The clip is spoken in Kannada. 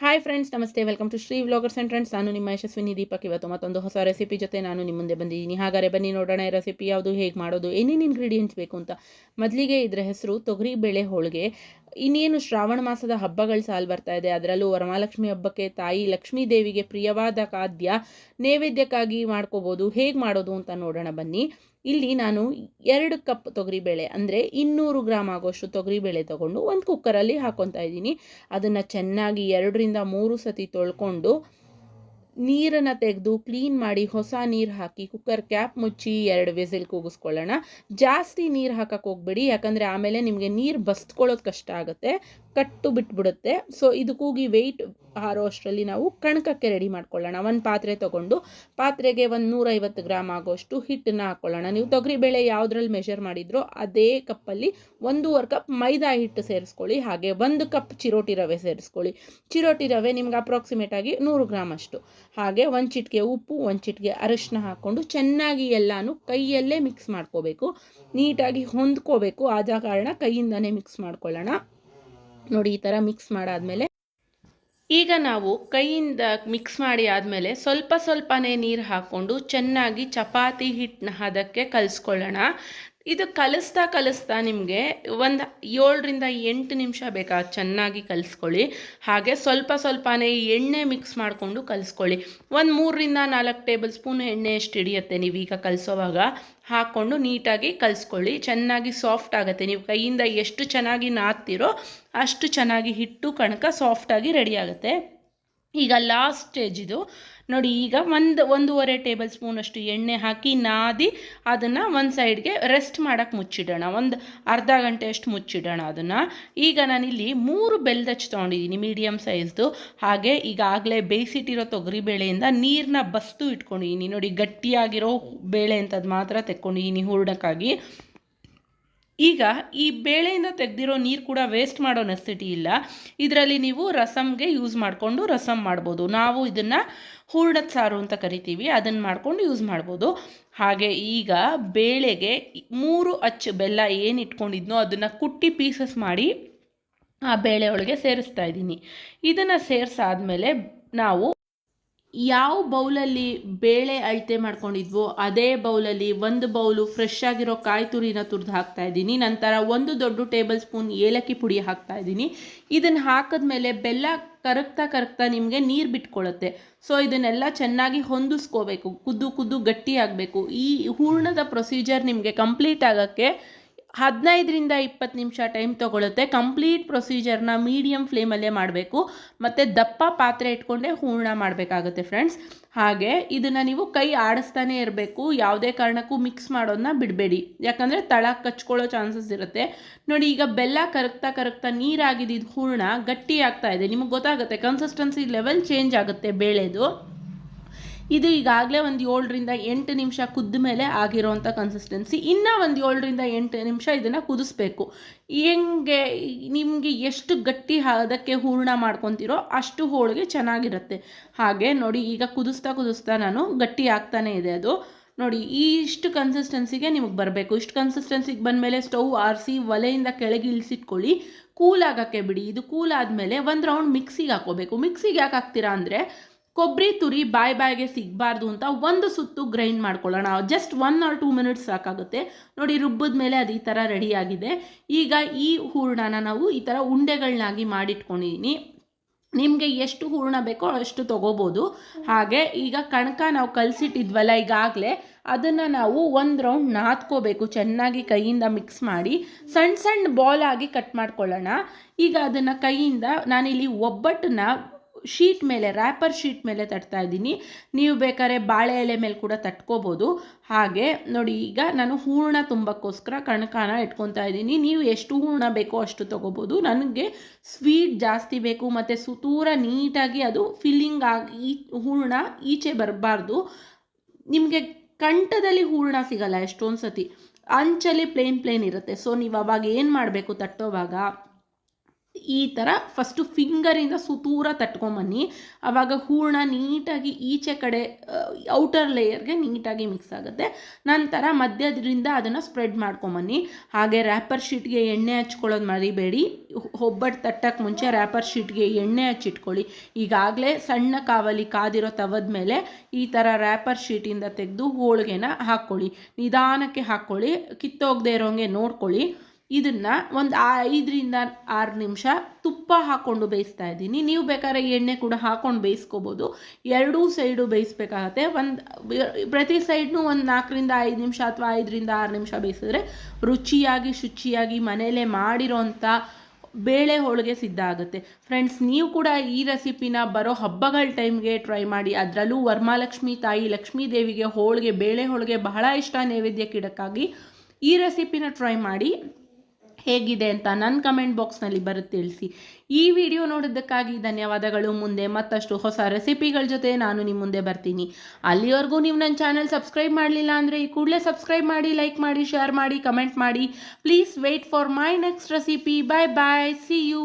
ಹಾಯ್ ಫ್ರೆಂಡ್ಸ್, ನಮಸ್ತೆ. Welcome to Shri vloggers and friends. ನಾನು ನಿಮ್ಮ ಯಶಸ್ವಿನಿ ದೀಪಕ್. ಇವತ್ತು ಮತ್ತೊಂದು ಹೊಸ ರೆಸಿಪಿ ಜೊತೆ ನಾನು ನಿಮ್ಮ ಮುಂದೆ ಬಂದಿದ್ದೀನಿ. ಹಾಗಾದರೆ ಬನ್ನಿ ನೋಡೋಣ ಈ ರೆಸಿಪಿ ಯಾವುದು, ಹೇಗೆ ಮಾಡೋದು, ಏನೇನು ಇಂಗ್ರೀಡಿಯೆಂಟ್ಸ್ ಬೇಕು ಅಂತ. ಮೊದಲಿಗೆ ಇದರ ಹೆಸರು ತೊಗರಿಬೇಳೆ ಹೋಳಿಗೆ. ಇನ್ನೇನು ಶ್ರಾವಣ ಮಾಸದ ಹಬ್ಬಗಳ ಸಾಲು ಬರ್ತಾ ಇದೆ. ಅದರಲ್ಲೂ ವರಮಹಾಲಕ್ಷ್ಮಿ ಹಬ್ಬಕ್ಕೆ ತಾಯಿ ಲಕ್ಷ್ಮೀ ದೇವಿಗೆ ಪ್ರಿಯವಾದ ಖಾದ್ಯ ನೈವೇದ್ಯಕ್ಕಾಗಿ ಮಾಡ್ಕೋಬೋದು. ಹೇಗೆ ಮಾಡೋದು ಅಂತ ನೋಡೋಣ ಬನ್ನಿ. ಇಲ್ಲಿ ನಾನು 2 ಕಪ್ ತೊಗರಿಬೇಳೆ ಅಂದರೆ 200 ಗ್ರಾಮ್ ಆಗೋಷ್ಟು ತೊಗರಿಬೇಳೆ ತೊಗೊಂಡು ಒಂದು ಕುಕ್ಕರಲ್ಲಿ ಹಾಕ್ಕೊತಾ ಇದ್ದೀನಿ. ಅದನ್ನು ಚೆನ್ನಾಗಿ 2-3 ಸತಿ ತೊಳ್ಕೊಂಡು ನೀರನ್ನು ತೆಗೆದು ಕ್ಲೀನ್ ಮಾಡಿ ಹೊಸ ನೀರು ಹಾಕಿ ಕುಕ್ಕರ್ ಕ್ಯಾಪ್ ಮುಚ್ಚಿ 2 ವಿಸಿಲ್ ಕೂಗಿಸ್ಕೊಳ್ಳೋಣ. ಜಾಸ್ತಿ ನೀರು ಹಾಕಕ್ಕೆ ಹೋಗ್ಬೇಡಿ, ಯಾಕಂದರೆ ಆಮೇಲೆ ನಿಮಗೆ ನೀರು ಬಸ್ಕೊಳ್ಳೋದು ಕಷ್ಟ ಆಗುತ್ತೆ, ಕಟ್ಟು ಬಿಟ್ಬಿಡುತ್ತೆ. ಸೊ ಇದು ಕೂಗಿ ವೆಯ್ಟ್ ಹಾರೋ ಅಷ್ಟರಲ್ಲಿ ನಾವು ಕಣಕಕ್ಕೆ ರೆಡಿ ಮಾಡ್ಕೊಳ್ಳೋಣ. ಒಂದು ಪಾತ್ರೆ ತೊಗೊಂಡು ಪಾತ್ರೆಗೆ 150 ಗ್ರಾಮ್ ಆಗೋಷ್ಟು ಹಿಟ್ಟನ್ನು ಹಾಕ್ಕೊಳ್ಳೋಣ. ನೀವು ತೊಗರಿಬೇಳೆ ಯಾವುದ್ರಲ್ಲಿ ಮೆಷರ್ ಮಾಡಿದ್ರೋ ಅದೇ ಕಪ್ಪಲ್ಲಿ 1.5 ಕಪ್ ಮೈದಾ ಹಿಟ್ಟು ಸೇರಿಸ್ಕೊಳ್ಳಿ. ಹಾಗೆ 1 ಕಪ್ ಚಿರೋಟಿ ರವೆ ಸೇರಿಸ್ಕೊಳ್ಳಿ. ಚಿರೋಟಿ ರವೆ ನಿಮ್ಗೆ ಅಪ್ರಾಕ್ಸಿಮೇಟ್ ಆಗಿ 100 ಗ್ರಾಮ್ ಅಷ್ಟು. ಹಾಗೆ 1 ಚಿಟಿಕೆ ಉಪ್ಪು, 1 ಚಿಟಿಕೆ ಅರಿಶಿನ ಹಾಕ್ಕೊಂಡು ಚೆನ್ನಾಗಿ ಎಲ್ಲಾನು ಕೈಯಲ್ಲೇ ಮಿಕ್ಸ್ ಮಾಡ್ಕೋಬೇಕು. ನೀಟಾಗಿ ಹೊಂದ್ಕೋಬೇಕು. ಆದ ಕಾರಣ ಕೈಯಿಂದನೇ ಮಿಕ್ಸ್ ಮಾಡ್ಕೊಳ್ಳೋಣ. ನೋಡಿ, ಈ ಥರ ಮಿಕ್ಸ್ ಮಾಡಾದ್ಮೇಲೆ ಈಗ ನಾವು ಕೈಯಿಂದ ಮಿಕ್ಸ್ ಮಾಡಿ ಆದಮೇಲೆ ಸ್ವಲ್ಪ ಸ್ವಲ್ಪನೇ ನೀರು ಹಾಕ್ಕೊಂಡು ಚೆನ್ನಾಗಿ ಚಪಾತಿ ಹಿಟ್ಟನ್ನ ಹದಕ್ಕೆ ಕಲಿಸ್ಕೊಳ್ಳೋಣ. ಇದು ಕಲಿಸ್ತಾ ನಿಮಗೆ ಒಂದು 7-8 ನಿಮಿಷ ಬೇಕಾ ಚೆನ್ನಾಗಿ ಕಲಿಸ್ಕೊಳ್ಳಿ. ಹಾಗೆ ಸ್ವಲ್ಪನೇ ಎಣ್ಣೆ ಮಿಕ್ಸ್ ಮಾಡಿಕೊಂಡು ಕಲಿಸ್ಕೊಳ್ಳಿ. ಒಂದು 3-4 ಟೇಬಲ್ ಸ್ಪೂನ್ ಎಣ್ಣೆ ಎಷ್ಟು ಹಿಡಿಯುತ್ತೆ ನೀವೀಗ ಕಲಿಸೋವಾಗ ಹಾಕ್ಕೊಂಡು ನೀಟಾಗಿ ಕಲಿಸ್ಕೊಳ್ಳಿ. ಚೆನ್ನಾಗಿ ಸಾಫ್ಟ್ ಆಗುತ್ತೆ. ನೀವು ಕೈಯಿಂದ ಎಷ್ಟು ಚೆನ್ನಾಗಿ ನಾದ್ತೀರೋ ಅಷ್ಟು ಚೆನ್ನಾಗಿ ಹಿಟ್ಟು ಕಣಕ ಸಾಫ್ಟಾಗಿ ರೆಡಿ ಆಗುತ್ತೆ. ಈಗ ಲಾಸ್ಟ್ ಸ್ಟೇಜ್ ಇದು ನೋಡಿ. ಈಗ 1-1.5 ಟೇಬಲ್ ಸ್ಪೂನಷ್ಟು ಎಣ್ಣೆ ಹಾಕಿ ನಾದಿ ಅದನ್ನು ಒಂದು ಸೈಡ್ಗೆ ರೆಸ್ಟ್ ಮಾಡೋಕ್ಕೆ ಮುಚ್ಚಿಡೋಣ. ಒಂದು ಅರ್ಧ ಗಂಟೆ ಅಷ್ಟು ಮುಚ್ಚಿಡೋಣ ಅದನ್ನು. ಈಗ ನಾನಿಲ್ಲಿ 3 ಬೆಲ್ಲದ ಹಚ್ಚಿ ತೊಗೊಂಡಿದ್ದೀನಿ, ಮೀಡಿಯಮ್ ಸೈಜ್ದು. ಹಾಗೆ ಈಗಾಗಲೇ ಬೇಯಿಸಿಟ್ಟಿರೋ ತೊಗರಿಬೇಳೆಯಿಂದ ನೀರನ್ನ ಬಸ್ತು ಇಟ್ಕೊಂಡಿದ್ದೀನಿ. ನೋಡಿ, ಗಟ್ಟಿಯಾಗಿರೋ ಬೇಳೆ ಅಂತದ್ದು ಮಾತ್ರ ತೆಕ್ಕೊಂಡಿದ್ದೀನಿ ಹೂರಣಕ್ಕಾಗಿ. ಈಗ ಈ ಬೇಳೆಯಿಂದ ತೆಗೆದಿರೋ ನೀರು ಕೂಡ ವೇಸ್ಟ್ ಮಾಡೋ ನೆಸೆಸಿಟಿ ಇಲ್ಲ. ಇದರಲ್ಲಿ ನೀವು ರಸಮ್ಗೆ ಯೂಸ್ ಮಾಡಿಕೊಂಡು ರಸಮ್ ಮಾಡ್ಬೋದು. ನಾವು ಇದನ್ನು ಹೂರಣದ ಸಾರು ಅಂತ ಕರಿತೀವಿ, ಅದನ್ನು ಮಾಡ್ಕೊಂಡು ಯೂಸ್ ಮಾಡ್ಬೋದು. ಹಾಗೆ ಈಗ ಬೇಳೆಗೆ 3 ಅಚ್ಚು ಬೆಲ್ಲ ಏನು ಇಟ್ಕೊಂಡಿದ್ನೋ ಅದನ್ನು ಕುಟ್ಟಿ ಪೀಸಸ್ ಮಾಡಿ ಆ ಬೇಳೆ ಒಳಗೆ ಸೇರಿಸ್ತಾ ಇದ್ದೀನಿ. ಇದನ್ನು ಸೇರಿಸಾದ್ಮೇಲೆ ನಾವು ಯಾವ ಬೌಲಲ್ಲಿ ಬೇಳೆ ಅಳತೆ ಮಾಡ್ಕೊಂಡಿದ್ವೋ ಅದೇ ಬೌಲಲ್ಲಿ 1 ಬೌಲು ಫ್ರೆಶ್ ಆಗಿರೋ ಕಾಯಿ ತುರಿನ ತುರಿದು ಹಾಕ್ತಾ ಇದ್ದೀನಿ. ನಂತರ 1 ದೊಡ್ಡ ಟೇಬಲ್ ಸ್ಪೂನ್ ಏಲಕ್ಕಿ ಪುಡಿ ಹಾಕ್ತಾ ಇದ್ದೀನಿ. ಇದನ್ನು ಹಾಕಿದ್ಮೇಲೆ ಬೆಲ್ಲ ಕರಗ್ತಾ ನಿಮಗೆ ನೀರು ಬಿಟ್ಕೊಳ್ಳುತ್ತೆ. ಸೊ ಇದನ್ನೆಲ್ಲ ಚೆನ್ನಾಗಿ ಹೊಂದಿಸ್ಕೋಬೇಕು, ಕುದ್ದು ಗಟ್ಟಿ ಆಗಬೇಕು. ಈ ಹೂರಣದ ಪ್ರೊಸೀಜರ್ ನಿಮಗೆ ಕಂಪ್ಲೀಟ್ ಆಗೋಕ್ಕೆ 15-20 ನಿಮಿಷ ಟೈಮ್ ತೊಗೊಳುತ್ತೆ. ಕಂಪ್ಲೀಟ್ ಪ್ರೊಸೀಜರ್ನ ಮೀಡಿಯಮ್ ಫ್ಲೇಮಲ್ಲೇ ಮಾಡಬೇಕು ಮತ್ತು ದಪ್ಪ ಪಾತ್ರೆ ಇಟ್ಕೊಂಡೇ ಹೂರಣ ಮಾಡಬೇಕಾಗುತ್ತೆ ಫ್ರೆಂಡ್ಸ್. ಹಾಗೆ ಇದನ್ನು ನೀವು ಕೈ ಆಡಿಸ್ತಾನೆ ಇರಬೇಕು, ಯಾವುದೇ ಕಾರಣಕ್ಕೂ ಮಿಕ್ಸ್ ಮಾಡೋದನ್ನ ಬಿಡಬೇಡಿ, ಯಾಕಂದರೆ ತಳ ಕಚ್ಕೊಳ್ಳೋ ಚಾನ್ಸಸ್ ಇರುತ್ತೆ. ನೋಡಿ, ಈಗ ಬೆಲ್ಲ ಕರಗ್ತಾ ನೀರಾಗಿದ್ದು ಹೂರಣ ಗಟ್ಟಿ ಆಗ್ತಾ ಇದೆ. ನಿಮಗೆ ಗೊತ್ತಾಗುತ್ತೆ, ಕನ್ಸಿಸ್ಟೆನ್ಸಿ ಲೆವೆಲ್ ಚೇಂಜ್ ಆಗುತ್ತೆ ಬೇಳೆದು. ಇದು ಈಗಾಗಲೇ ಒಂದು 7-8 ನಿಮಿಷ ಕುದ್ದ ಮೇಲೆ ಆಗಿರೋವಂಥ ಕನ್ಸಿಸ್ಟೆನ್ಸಿ. ಇನ್ನೂ ಒಂದು 7-8 ನಿಮಿಷ ಇದನ್ನು ಕುದಿಸ್ಬೇಕು. ಹೆಂಗೆ ನಿಮಗೆ ಎಷ್ಟು ಗಟ್ಟಿ ಅದಕ್ಕೆ ಹೂರಣ ಮಾಡ್ಕೊತೀರೋ ಅಷ್ಟು ಹೋಳಿಗೆ ಚೆನ್ನಾಗಿರುತ್ತೆ. ಹಾಗೆ ನೋಡಿ, ಈಗ ಕುದಿಸ್ತಾ ನಾನು ಗಟ್ಟಿ ಆಗ್ತಾನೇ ಇದೆ ಅದು. ನೋಡಿ, ಇಷ್ಟು ಕನ್ಸಿಸ್ಟೆನ್ಸಿಗೆ ನಿಮಗೆ ಬರಬೇಕು. ಇಷ್ಟು ಕನ್ಸಿಸ್ಟೆನ್ಸಿಗೆ ಬಂದಮೇಲೆ ಸ್ಟವ್ ಆರಿಸಿ ಒಲೆಯಿಂದ ಕೆಳಗೆ ಇಳಿಸಿಟ್ಕೊಳ್ಳಿ. ಕೂಲ್ ಆಗೋಕ್ಕೆ ಬಿಡಿ. ಇದು ಕೂಲ್ ಆದಮೇಲೆ ಒಂದು ರೌಂಡ್ ಮಿಕ್ಸಿಗೆ ಹಾಕೋಬೇಕು. ಮಿಕ್ಸಿಗೆ ಯಾಕೆ ಹಾಕ್ತೀರಾ ಅಂದರೆ ಕೊಬ್ಬರಿ ತುರಿ ಬಾಯಿಗೆ ಸಿಗಬಾರ್ದು ಅಂತ 1 ಸುತ್ತು ಗ್ರೈಂಡ್ ಮಾಡ್ಕೊಳ್ಳೋಣ. ಜಸ್ಟ್ 1 or 2 ಮಿನಿಟ್ಸ್ ಸಾಕಾಗುತ್ತೆ. ನೋಡಿ, ರುಬ್ಬಿದ ಮೇಲೆ ಅದು ಈ ಥರ ರೆಡಿಯಾಗಿದೆ. ಈಗ ಈ ಹೂರಣನ ನಾವು ಈ ಥರ ಉಂಡೆಗಳನ್ನಾಗಿ ಮಾಡಿಟ್ಕೊಂಡಿದ್ದೀನಿ. ನಿಮಗೆ ಎಷ್ಟು ಹೂರಣ ಬೇಕೋ ಅಷ್ಟು ತೊಗೋಬೋದು. ಹಾಗೆ ಈಗ ಕಣಕ ನಾವು ಕಲಸಿಟ್ಟಿದ್ವಲ್ಲ ಈಗಾಗಲೇ, ಅದನ್ನು ನಾವು 1 ರೌಂಡ್ ನಾದ್ಕೋಬೇಕು. ಚೆನ್ನಾಗಿ ಕೈಯಿಂದ ಮಿಕ್ಸ್ ಮಾಡಿ ಸಣ್ಣ ಬಾಲ್ ಆಗಿ ಕಟ್ ಮಾಡ್ಕೊಳ್ಳೋಣ. ಈಗ ಅದನ್ನು ಕೈಯಿಂದ ನಾನಿಲ್ಲಿ ಒಬ್ಬಟ್ಟನ್ನ ಶೀಟ್ ಮೇಲೆ, ರ್ಯಾಪರ್ ಶೀಟ್ ಮೇಲೆ ತಟ್ತಾ ಇದ್ದೀನಿ. ನೀವು ಬೇಕಾದ್ರೆ ಬಾಳೆ ಎಲೆ ಮೇಲೆ ಕೂಡ ತಟ್ಕೋಬೋದು. ಹಾಗೆ ನೋಡಿ, ಈಗ ನಾನು ಹೂರಣ ತುಂಬಕ್ಕೋಸ್ಕರ ಕಣಕನ ಇಟ್ಕೊತಾ ಇದ್ದೀನಿ. ನೀವು ಎಷ್ಟು ಹೂರಣ ಬೇಕೋ ಅಷ್ಟು ತೊಗೋಬೋದು. ನನಗೆ ಸ್ವೀಟ್ ಜಾಸ್ತಿ ಬೇಕು ಮತ್ತು ಸುತೂರ ನೀಟಾಗಿ ಅದು ಫಿಲ್ಲಿಂಗ್ ಆಗಿ ಹೂರಣ ಈಚೆ ಬರಬಾರ್ದು. ನಿಮಗೆ ಕಂಠದಲ್ಲಿ ಹೂರಣ ಸಿಗಲ್ಲ ಎಷ್ಟೊಂದು ಸತಿ, ಅಂಚಲ್ಲಿ ಪ್ಲೇನ್ ಇರುತ್ತೆ. ಸೊ ನೀವು ಅವಾಗ ಏನು ಮಾಡಬೇಕು, ತಟ್ಟೋವಾಗ ಈ ಥರ ಫಸ್ಟು ಫಿಂಗರಿಂದ ಸುತ್ತೂರ ತಟ್ಕೊಂಬನ್ನಿ. ಆವಾಗ ಹೂರಣ ನೀಟಾಗಿ ಈಚೆ ಕಡೆ ಔಟರ್ ಲೇಯರ್ಗೆ ನೀಟಾಗಿ ಮಿಕ್ಸ್ ಆಗುತ್ತೆ. ನಂತರ ಮಧ್ಯದಿಂದ ಅದನ್ನು ಸ್ಪ್ರೆಡ್ ಮಾಡ್ಕೊಂಬನ್ನಿ. ಹಾಗೆ ರ್ಯಾಪರ್ ಶೀಟ್ಗೆ ಎಣ್ಣೆ ಹಚ್ಕೊಳ್ಳೋದು ಮರಿಬೇಡಿ. ಒಬ್ಬಟ್ಟು ತಟ್ಟಕ್ಕೆ ಮುಂಚೆ ರ್ಯಾಪರ್ ಶೀಟ್ಗೆ ಎಣ್ಣೆ ಹಚ್ಚಿಟ್ಕೊಳ್ಳಿ. ಈಗಾಗಲೇ ಸಣ್ಣ ಕಾವಲಿ ಕಾದಿರೋ ತವದ ಮೇಲೆ ಈ ಥರ ರ್ಯಾಪರ್ ಶೀಟಿಂದ ತೆಗೆದು ಹೋಳಿಗೆನ ಹಾಕ್ಕೊಳ್ಳಿ. ನಿಧಾನಕ್ಕೆ ಹಾಕ್ಕೊಳ್ಳಿ, ಕಿತ್ತೋಗದೆ ಇರೋಂಗೆ ನೋಡ್ಕೊಳ್ಳಿ. ಇದನ್ನು ಒಂದು 5-6 ನಿಮಿಷ ತುಪ್ಪ ಹಾಕ್ಕೊಂಡು ಬೇಯಿಸ್ತಾ ಇದ್ದೀನಿ. ನೀವು ಬೇಕಾದ್ರೆ ಎಣ್ಣೆ ಕೂಡ ಹಾಕ್ಕೊಂಡು ಬೇಯಿಸ್ಕೋಬೋದು. ಎರಡೂ ಸೈಡು ಬೇಯಿಸ್ಬೇಕಾಗತ್ತೆ. ಪ್ರತಿ ಸೈಡ್ನೂ ಒಂದು 4-5 ನಿಮಿಷ ಅಥವಾ 5-6 ನಿಮಿಷ ಬೇಯಿಸಿದ್ರೆ ರುಚಿಯಾಗಿ ಶುಚಿಯಾಗಿ ಮನೆಯಲ್ಲೇ ಮಾಡಿರೋಂಥ ಬೇಳೆ ಹೋಳಿಗೆ ಸಿದ್ಧ ಆಗುತ್ತೆ. ಫ್ರೆಂಡ್ಸ್, ನೀವು ಕೂಡ ಈ ರೆಸಿಪಿನ ಬರೋ ಹಬ್ಬಗಳ ಟೈಮ್ಗೆ ಟ್ರೈ ಮಾಡಿ. ಅದರಲ್ಲೂ ವರಮಹಾಲಕ್ಷ್ಮಿ ತಾಯಿ ಲಕ್ಷ್ಮೀ ದೇವಿಗೆ ಹೋಳಿಗೆ, ಬೇಳೆ ಹೋಳಿಗೆ ಬಹಳ ಇಷ್ಟ. ನೈವೇದ್ಯಕ್ಕಿಡಕ್ಕಾಗಿ ಈ ರೆಸಿಪಿನ ಟ್ರೈ ಮಾಡಿ. ಹೇಗಿದೆ ಅಂತ ನನ್ನ ಕಮೆಂಟ್ ಬಾಕ್ಸ್ನಲ್ಲಿ ಬರುತ್ತೆ ತಿಳಿಸಿ. ಈ ವಿಡಿಯೋ ನೋಡಿದ್ದಕ್ಕಾಗಿ ಧನ್ಯವಾದಗಳು. ಮುಂದೆ ಮತ್ತಷ್ಟು ಹೊಸ ರೆಸಿಪಿಗಳ ಜೊತೆ ನಾನು ನಿಮ್ಮ ಮುಂದೆ ಬರ್ತೀನಿ. ಅಲ್ಲಿವರೆಗೂ ನೀವು ನನ್ನ ಚಾನಲ್ ಸಬ್ಸ್ಕ್ರೈಬ್ ಮಾಡಲಿಲ್ಲ ಅಂದರೆ ಈ ಕೂಡಲೇ ಸಬ್ಸ್ಕ್ರೈಬ್ ಮಾಡಿ, ಲೈಕ್ ಮಾಡಿ, ಶೇರ್ ಮಾಡಿ, ಕಮೆಂಟ್ ಮಾಡಿ. Please wait for my next recipe. Bye bye, see you.